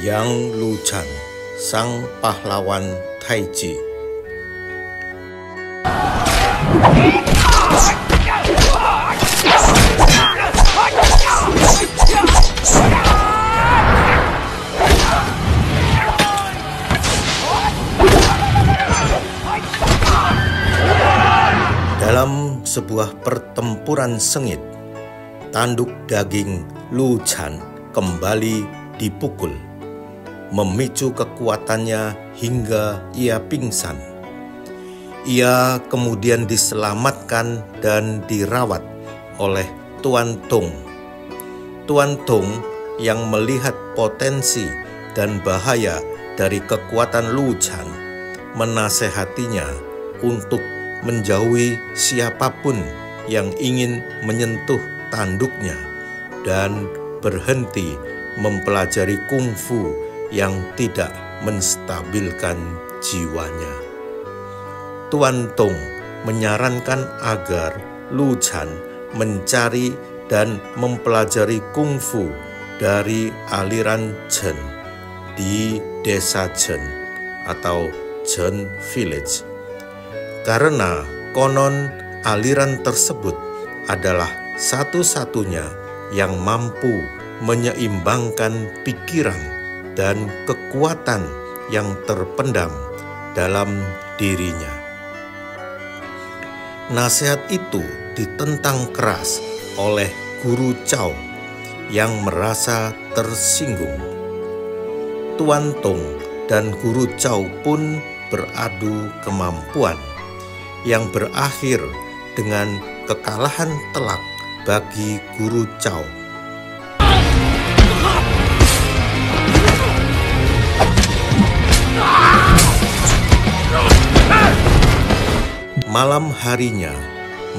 Yang Luchan, sang pahlawan Taiji. Dalam sebuah pertempuran sengit, tanduk daging Luchan kembali dipukul, memicu kekuatannya hingga ia pingsan. Ia kemudian diselamatkan dan dirawat oleh Tuan Tong. Tuan Tong yang melihat potensi dan bahaya dari kekuatan Luchan menasehatinya untuk menjauhi siapapun yang ingin menyentuh tanduknya dan berhenti mempelajari kungfu yang tidak menstabilkan jiwanya. Tuan Tong menyarankan agar Luchan mencari dan mempelajari kungfu dari aliran Chen di desa Chen atau Chen Village. Karena konon aliran tersebut adalah satu-satunya yang mampu menyeimbangkan pikiran dan kekuatan yang terpendam dalam dirinya. Nasihat itu ditentang keras oleh Guru Cao yang merasa tersinggung. Tuan Tong dan Guru Cao pun beradu kemampuan yang berakhir dengan kekalahan telak bagi Guru Cao. Malam harinya,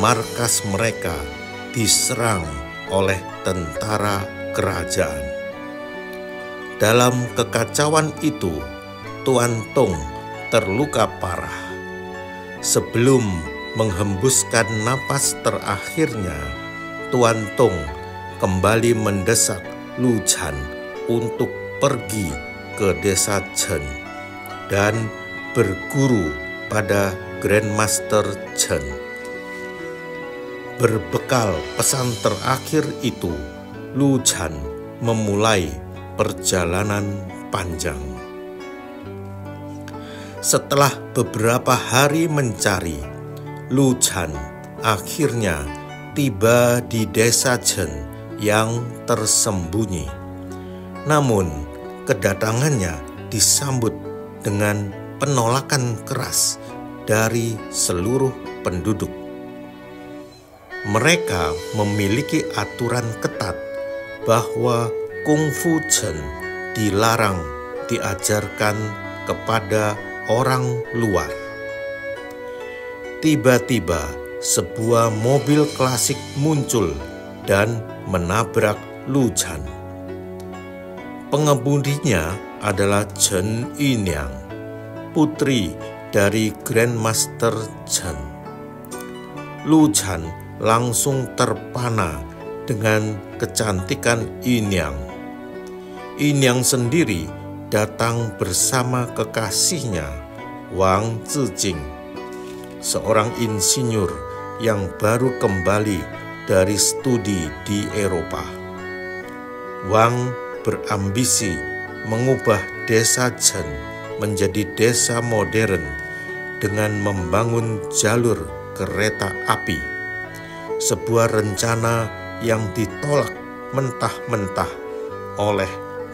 markas mereka diserang oleh tentara kerajaan. Dalam kekacauan itu, Tuan Tong terluka parah. Sebelum menghembuskan napas terakhirnya, Tuan Tong kembali mendesak Luchan untuk pergi ke desa Chen dan berguru pada Grandmaster Chen. Berbekal pesan terakhir itu, Luchan memulai perjalanan panjang. Setelah beberapa hari mencari, Luchan akhirnya tiba di desa Chen yang tersembunyi. Namun, kedatangannya disambut dengan penolakan keras dari seluruh penduduk. Mereka memiliki aturan ketat bahwa kungfu Chen dilarang diajarkan kepada orang luar. Tiba-tiba sebuah mobil klasik muncul dan menabrak Luchan. Pengemudinya adalah Chen Yinyang, putri dari Grandmaster Chen. Luchan langsung terpana dengan kecantikan Yinyang. Yinyang sendiri datang bersama kekasihnya Wang Zijing, seorang insinyur yang baru kembali dari studi di Eropa. Wang berambisi mengubah desa Chen menjadi desa modern dengan membangun jalur kereta api, sebuah rencana yang ditolak mentah-mentah oleh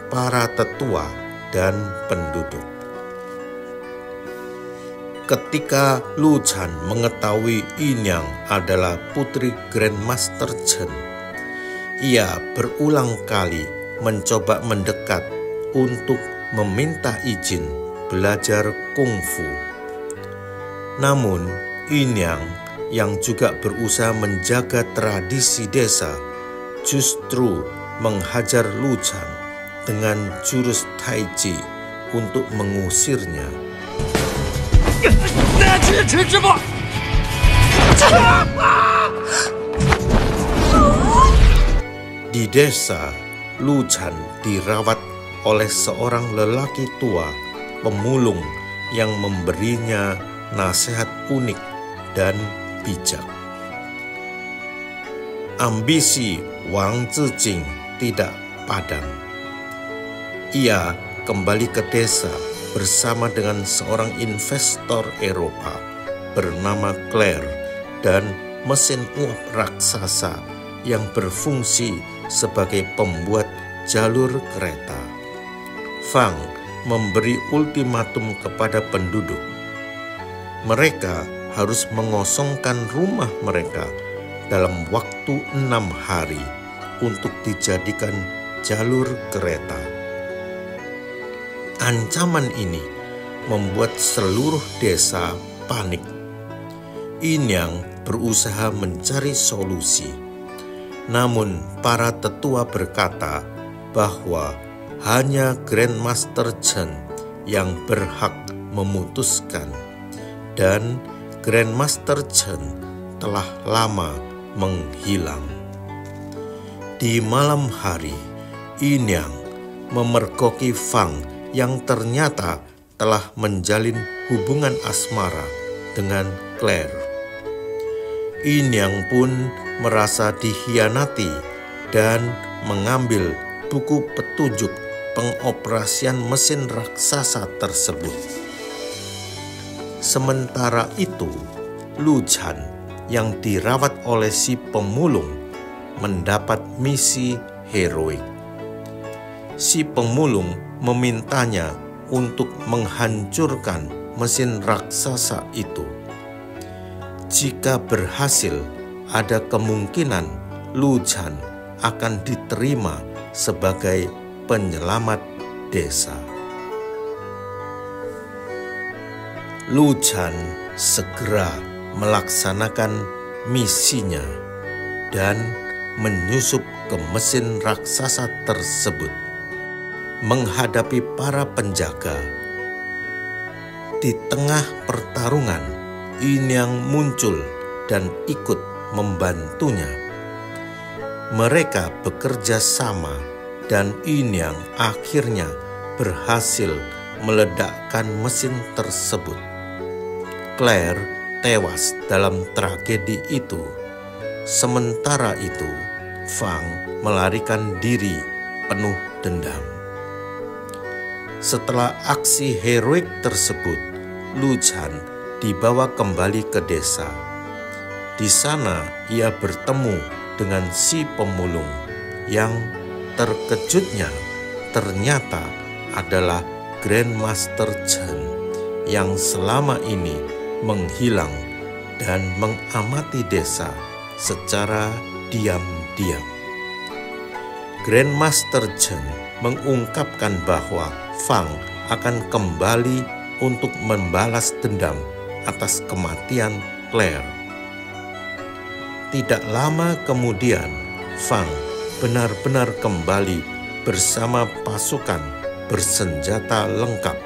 para tetua dan penduduk. Ketika Luchan mengetahui Yinyang adalah putri Grandmaster Chen, ia berulang kali mencoba mendekat untuk meminta izin belajar kungfu. Namun, Yinyang yang juga berusaha menjaga tradisi desa justru menghajar Luchan dengan jurus Taiji untuk mengusirnya. Di desa, Luchan dirawat oleh seorang lelaki tua, pemulung yang memberinya nasihat unik dan bijak. Ambisi Wang Zijing tidak padam. Ia kembali ke desa bersama dengan seorang investor Eropa bernama Claire dan mesin uap raksasa yang berfungsi sebagai pembuat jalur kereta. Fang memberi ultimatum kepada penduduk. Mereka harus mengosongkan rumah mereka dalam waktu 6 hari untuk dijadikan jalur kereta. Ancaman ini membuat seluruh desa panik. Inyang berusaha mencari solusi. Namun para tetua berkata bahwa hanya Grandmaster Chen yang berhak memutuskan, dan Grandmaster Chen telah lama menghilang. Di malam hari, Inyang memergoki Fang yang ternyata telah menjalin hubungan asmara dengan Claire. Inyang pun merasa dikhianati dan mengambil buku petunjuk pengoperasian mesin raksasa tersebut. Sementara itu, Lu Chan yang dirawat oleh si pemulung mendapat misi heroik. Si pemulung memintanya untuk menghancurkan mesin raksasa itu. Jika berhasil, ada kemungkinan Lu Chan akan diterima sebagai penyelamat desa. Lu Chan segera melaksanakan misinya dan menyusup ke mesin raksasa tersebut. Menghadapi para penjaga, di tengah pertarungan, Inyang muncul dan ikut membantunya. Mereka bekerja sama dan Inyang akhirnya berhasil meledakkan mesin tersebut. Claire tewas dalam tragedi itu. Sementara itu, Fang melarikan diri penuh dendam. Setelah aksi heroik tersebut, Lu Chan dibawa kembali ke desa. Di sana ia bertemu dengan si pemulung yang terkejutnya ternyata adalah Grandmaster Chen yang selama ini menghilang dan mengamati desa secara diam-diam. Grandmaster Chen mengungkapkan bahwa Fang akan kembali untuk membalas dendam atas kematian Claire. Tidak lama kemudian, Fang benar-benar kembali bersama pasukan bersenjata lengkap.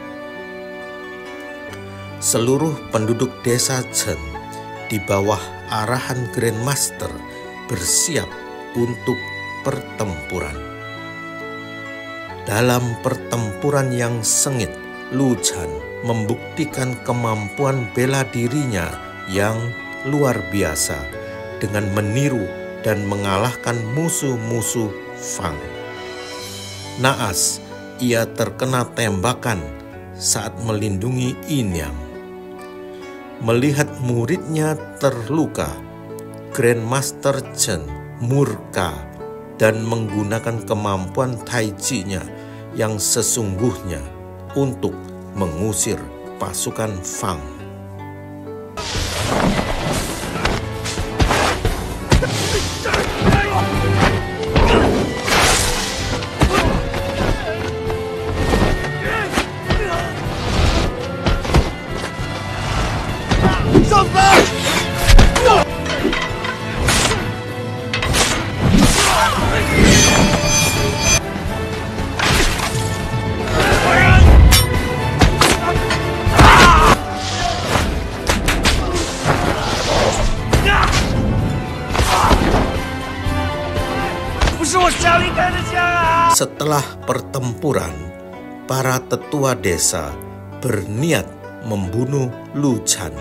Seluruh penduduk desa Chen di bawah arahan Grandmaster bersiap untuk pertempuran. Dalam pertempuran yang sengit, Lu Chan membuktikan kemampuan bela dirinya yang luar biasa dengan meniru dan mengalahkan musuh-musuh Fang. Naas, ia terkena tembakan saat melindungi Inyang. Melihat muridnya terluka, Grandmaster Chen murka dan menggunakan kemampuan Tai Chi-nya yang sesungguhnya untuk mengusir pasukan Fang. Setelah pertempuran, para tetua desa berniat membunuh Lu Chan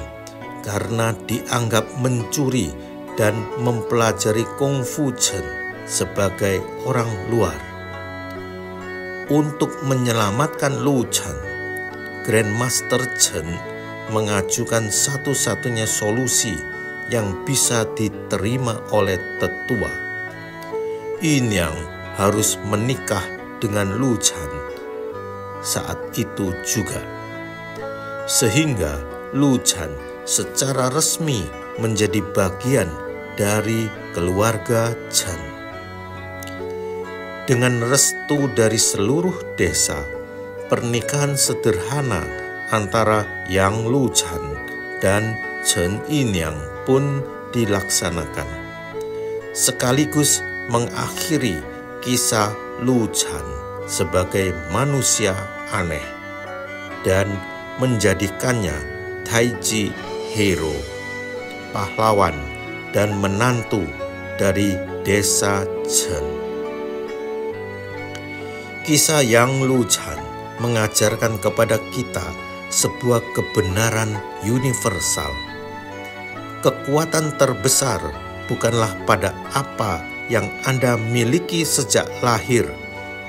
karena dianggap mencuri dan mempelajari Kungfu Chen sebagai orang luar. Untuk menyelamatkan Lu Chan, Grandmaster Chen mengajukan satu-satunya solusi yang bisa diterima oleh tetua. Yin Yang harus menikah dengan Lu Chan saat itu juga, sehingga Lu Chan secara resmi menjadi bagian dari keluarga Chen. Dengan restu dari seluruh desa, pernikahan sederhana antara Yang Lu Chan dan Chen Yin Yang pun dilaksanakan, sekaligus mengakhiri kisah Lu Chan sebagai manusia aneh dan menjadikannya Taiji hero, pahlawan, dan menantu dari desa Chen. Kisah Yang Lu Chan mengajarkan kepada kita sebuah kebenaran universal. Kekuatan terbesar bukanlah pada apa yang Anda miliki sejak lahir,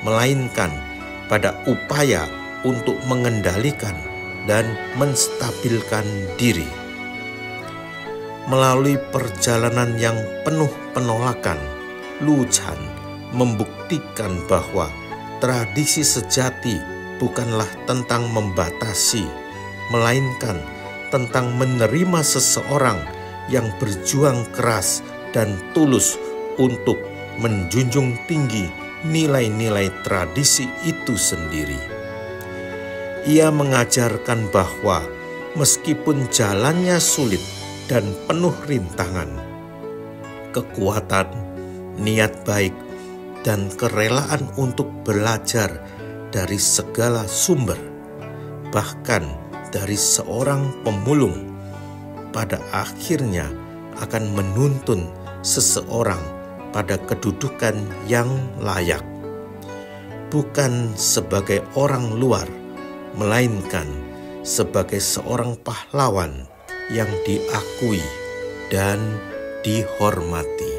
melainkan pada upaya untuk mengendalikan dan menstabilkan diri. Melalui perjalanan yang penuh penolakan, Lu Chan membuktikan bahwa tradisi sejati bukanlah tentang membatasi, melainkan tentang menerima seseorang yang berjuang keras dan tulus untuk menjunjung tinggi nilai-nilai tradisi itu sendiri. Ia mengajarkan bahwa meskipun jalannya sulit dan penuh rintangan, kekuatan, niat baik, dan kerelaan untuk belajar dari segala sumber, bahkan dari seorang pemulung, pada akhirnya akan menuntun seseorang pada kedudukan yang layak, bukan sebagai orang luar, melainkan sebagai seorang pahlawan yang diakui dan dihormati.